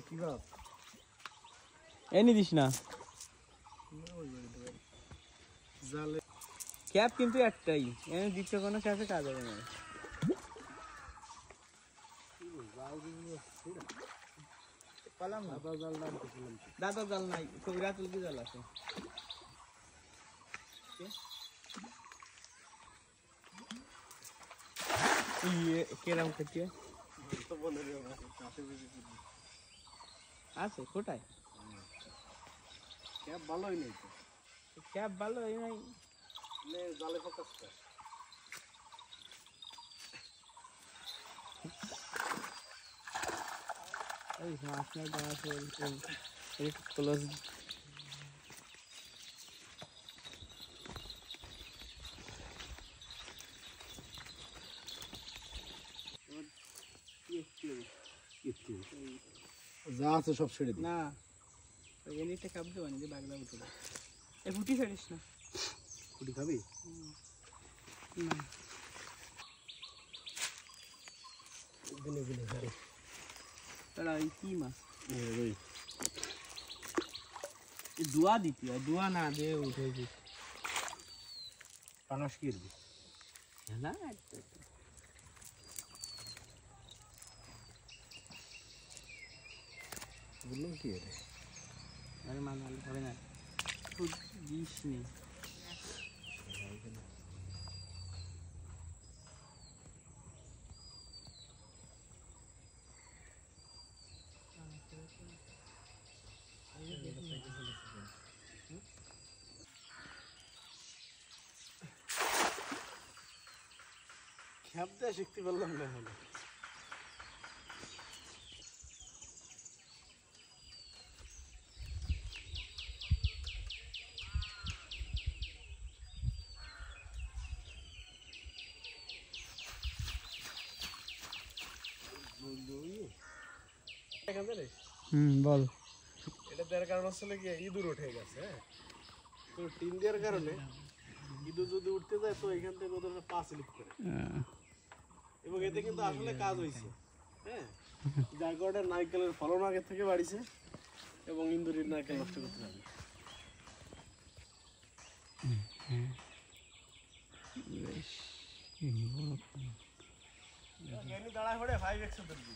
কি গো এনে দিস না জালে ক্যাপ কিন্তু একটাই এনে দিতে কোনো ক্যাপে কাজ হবে না পালাম না দাদা জাল নাই কবিরা তুলতে জাল আছে কেরাম খেতে আছে কোটায় ক্যাপ ভালোই নেই ক্যাপ ভালো এই নাই জালে ফোকাস কর এই মাছ নাই দাঁড়া এই ক্লোজ যা আছে সব ছেড়ে দিই না এনিতে কাপ দেব না যে বাগদা উঠে এই ফুটি ছাড়িস না ফুটি খাবি না দিনে দিনে ছাড়ি তারা এই কি মাছ ওই এই দুয়া দিতি দুয়া না দে উঠে দিতি পানাস কি দিবি না বললাম কি রে আরে মাছ ভালো হবে না খুব দিস নেই খ্যাপ দেয়া শিখতে পারলাম না হলো বল এটা দেওয়ার কারণ আসলে কি ইঁদুর উঠে গেছে হ্যাঁ তো টিন দেওয়ার কারণে ইঁদুর যদি উঠতে যায় তো এখান থেকে ওদের পা স্লিপ করে এবং এতে কিন্তু আসলে কাজ হয়েছে হ্যাঁ যার কারণে নারকেলের ফলন আগে থেকে বাড়িছে এবং ইঁদুরের নারকেল নষ্ট করতে পারে দাঁড়ায় পড়ে 5x ধরবি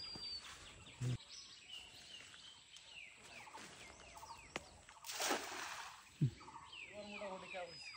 মোটামুটি কাজ হয়েছে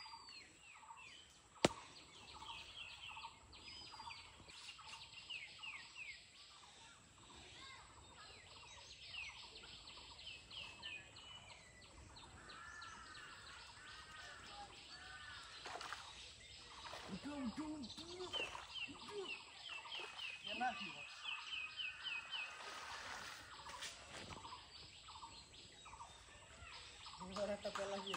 একটা পেলা কি